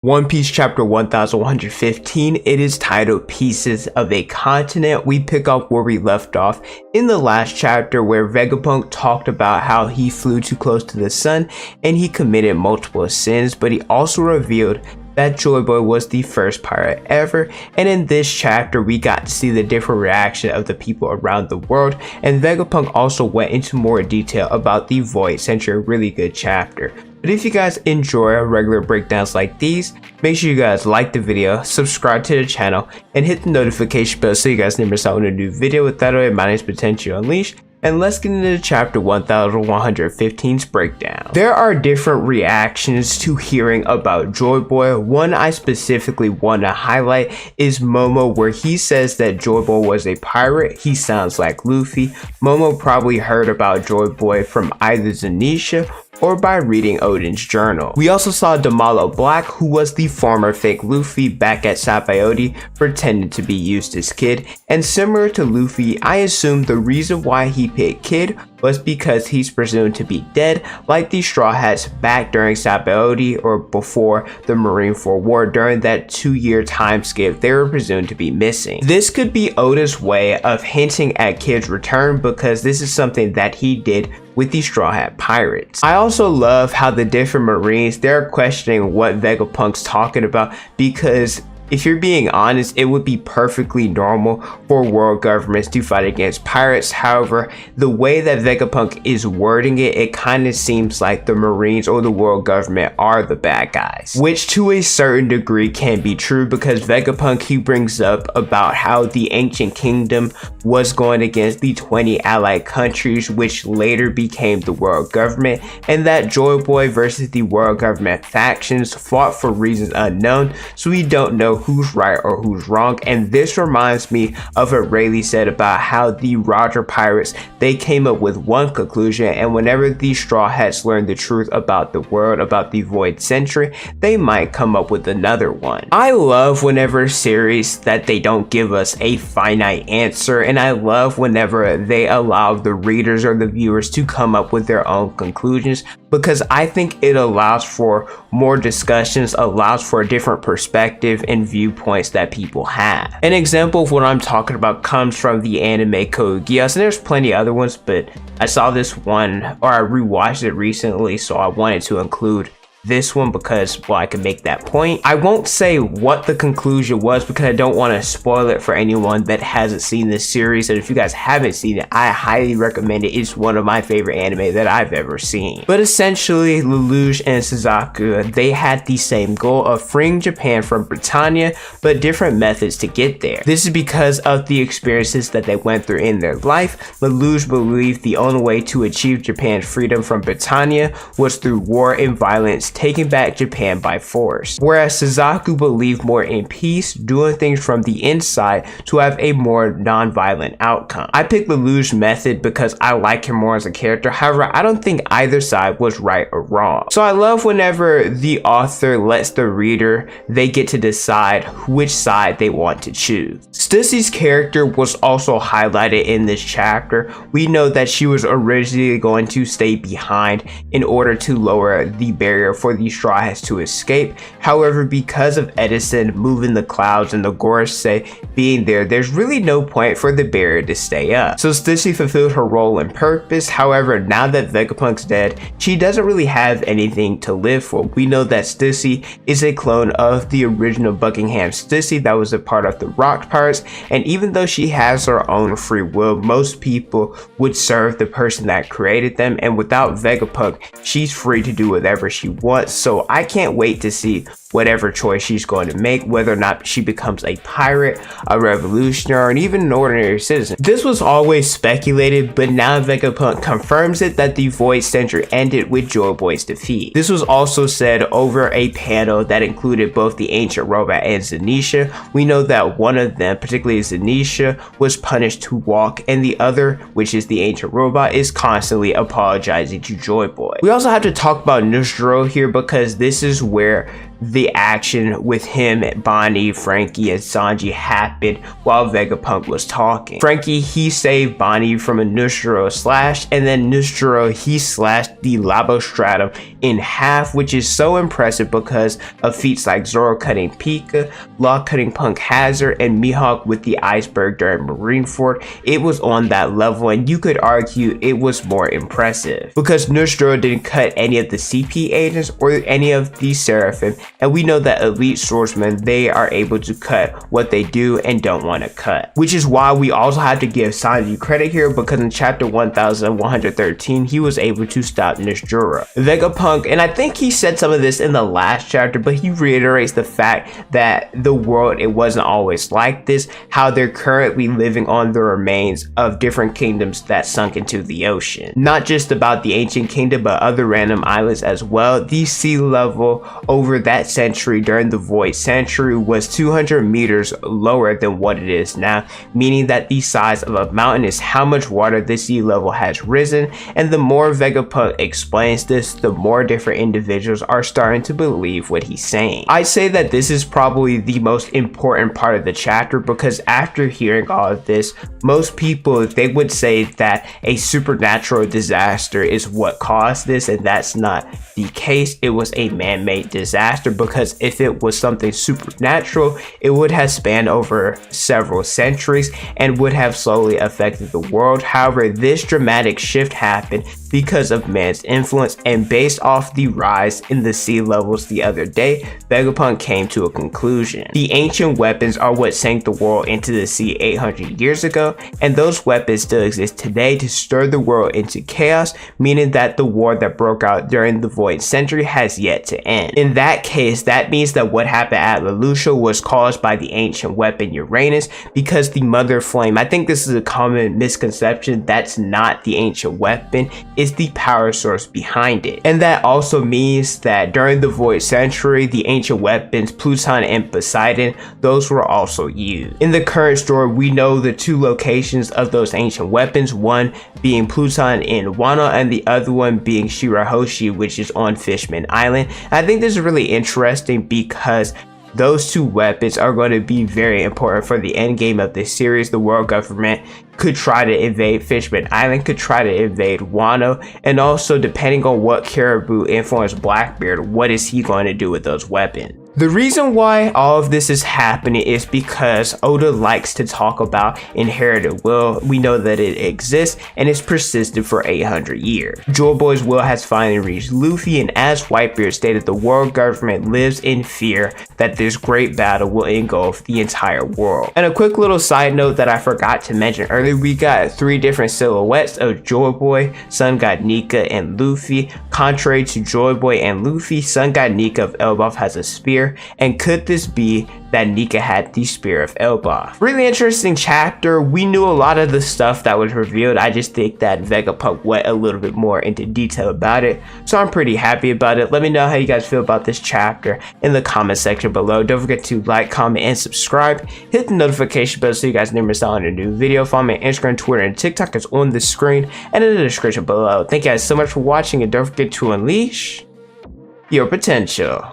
One Piece chapter 1115, it is titled Pieces of a Continent. We pick up where we left off in the last chapter where Vegapunk talked about how he flew too close to the sun and he committed multiple sins, but he also revealed that Joyboy was the first pirate ever, and in this chapter we got to see the different reaction of the people around the world, and Vegapunk also went into more detail about the Void Century, a really good chapter. But if you guys enjoy regular breakdowns like these, make sure you guys like the video, subscribe to the channel, and hit the notification bell so you guys never miss out on a new video. With that, my name is Potential Unleashed, and let's get into chapter 1115's breakdown. There are different reactions to hearing about Joyboy. One I specifically want to highlight is Momo, where he says that Joyboy was a pirate. He sounds like Luffy. Momo probably heard about Joyboy from either Zanisha or by reading Odin's journal. We also saw Damalo Black, who was the former fake Luffy back at Sabaody, pretending to be Eustace Kid, and similar to Luffy, I assume the reason why he picked Kid was because he's presumed to be dead, like the Straw Hats back during Sabaody or before the Marineford War. During that 2-year time skip, they were presumed to be missing. This could be Oda's way of hinting at Kid's return, because this is something that he did with the Straw Hat Pirates. I also love how the different Marines, they're questioning what Vegapunk's talking about, because if you're being honest, it would be perfectly normal for world governments to fight against pirates. However, the way that Vegapunk is wording it, it kind of seems like the Marines or the world government are the bad guys, which to a certain degree can be true, because Vegapunk, he brings up about how the ancient kingdom was going against the 20 allied countries, which later became the world government, and that Joyboy versus the world government factions fought for reasons unknown, so we don't know who's right or who's wrong. And this reminds me of what Rayleigh said about how the Roger Pirates, they came up with one conclusion, and whenever the Straw Hats learn the truth about the world, about the Void Century, they might come up with another one. I love whenever series that they don't give us a finite answer, and I love whenever they allow the readers or the viewers to come up with their own conclusions, because I think it allows for more discussions, allows for a different perspective and viewpoints that people have. An example of what I'm talking about comes from the anime Code Geass, and there's plenty other ones, but I saw this one, or I rewatched it recently, so I wanted to include this one because, well, I can make that point. I won't say what the conclusion was because I don't want to spoil it for anyone that hasn't seen this series, and if you guys haven't seen it, I highly recommend it. It's one of my favorite anime that I've ever seen. But essentially, Lelouch and Suzaku, they had the same goal of freeing Japan from Britannia, but different methods to get there. This is because of the experiences that they went through in their life. Lelouch believed the only way to achieve Japan's freedom from Britannia was through war and violence, taking back Japan by force, whereas Suzaku believed more in peace, doing things from the inside to have a more non-violent outcome. I picked Lelouch's method because I like him more as a character. However, I don't think either side was right or wrong. So I love whenever the author lets the reader, they get to decide which side they want to choose. Stussy's character was also highlighted in this chapter. We know that she was originally going to stay behind in order to lower the barrier for the Straw Hats to escape. However, because of Edison moving the clouds and the Gorosei being there, there's really no point for the barrier to stay up. So Stussy fulfilled her role and purpose. However, now that Vegapunk's dead, she doesn't really have anything to live for. We know that Stussy is a clone of the original Buckingham Stussy that was a part of the Rock Pirates, and even though she has her own free will, most people would serve the person that created them, and without Vegapunk, she's free to do whatever she wants. So I can't wait to see whatever choice she's going to make, whether or not she becomes a pirate, a revolutionary, and even an ordinary citizen. This was always speculated, but now Vegapunk confirms it that the Void Century ended with Joyboy's defeat. This was also said over a panel that included both the Ancient Robot and Zanisha. We know that one of them, particularly Zanisha, was punished to walk, and the other, which is the Ancient Robot, is constantly apologizing to Joyboy. We also have to talk about Nusdro here, because this is where the action with him, Bonnie, Frankie, and Sanji happened while Vegapunk was talking. Frankie, he saved Bonnie from a Nustro slash, and then Nustro, he slashed the Labostratum in half, which is so impressive because of feats like Zoro cutting Pika, Law cutting Punk Hazard, and Mihawk with the iceberg during Marineford. It was on that level, and you could argue it was more impressive because Nustro didn't cut any of the CP agents or any of the Seraphim, and we know that elite swordsmen, they are able to cut what they do and don't want to cut, which is why we also have to give Sanji credit here, because in chapter 1113 he was able to stop Nishijuro. Vegapunk, and I think he said some of this in the last chapter, but he reiterates the fact that the world, it wasn't always like this, how they're currently living on the remains of different kingdoms that sunk into the ocean. Not just about the ancient kingdom, but other random islands as well. The sea level over that century during the Void Century was 200 meters lower than what it is now, meaning that the size of a mountain is how much water the sea level has risen. And the more Vegapunk explains this, the more different individuals are starting to believe what he's saying. I'd say that this is probably the most important part of the chapter, because after hearing all of this, most people, they would say that a supernatural disaster is what caused this, and that's not the case. It was a man-made disaster, because if it was something supernatural, it would have spanned over several centuries and would have slowly affected the world. However, this dramatic shift happened because of man's influence, and based off the rise in the sea levels the other day, Vegapunk came to a conclusion. The ancient weapons are what sank the world into the sea 800 years ago, and those weapons still exist today to stir the world into chaos, meaning that the war that broke out during the Void Century has yet to end. In that case, that means that what happened at Lelouch was caused by the ancient weapon Uranus, because the Mother Flame, I think this is a common misconception, that's not the ancient weapon, it's the power source behind it. And that also means that during the Void Century, the ancient weapons Pluton and Poseidon, those were also used. In the current story, we know the two locations of those ancient weapons, one being Pluton in Wano and the other one being Shirahoshi, which is on Fishman Island. I think this is really interesting because those two weapons are going to be very important for the end game of this series. The world government could try to invade Fishman Island, could try to invade Wano, and also depending on what Caribou influenced Blackbeard, what is he going to do with those weapons? The reason why all of this is happening is because Oda likes to talk about inherited will. We know that it exists and it's persisted for 800 years. Joyboy's will has finally reached Luffy, and as Whitebeard stated, the world government lives in fear that this great battle will engulf the entire world. And a quick little side note that I forgot to mention earlier, we got 3 different silhouettes of Joyboy, Sun God Nika, and Luffy. Contrary to Joyboy and Luffy, Sun God Nika of Elbaf has a spear, and could this be that Nika had the Spear of Elbaf? Really interesting chapter. We knew a lot of the stuff that was revealed. I just think that Vegapunk went a little bit more into detail about it, so I'm pretty happy about it. Let me know how you guys feel about this chapter in the comment section below. Don't forget to like, comment, and subscribe. Hit the notification bell so you guys never miss out on a new video. Follow me on Instagram, Twitter, and TikTok is on the screen and in the description below. Thank you guys so much for watching, and don't forget to unleash your potential.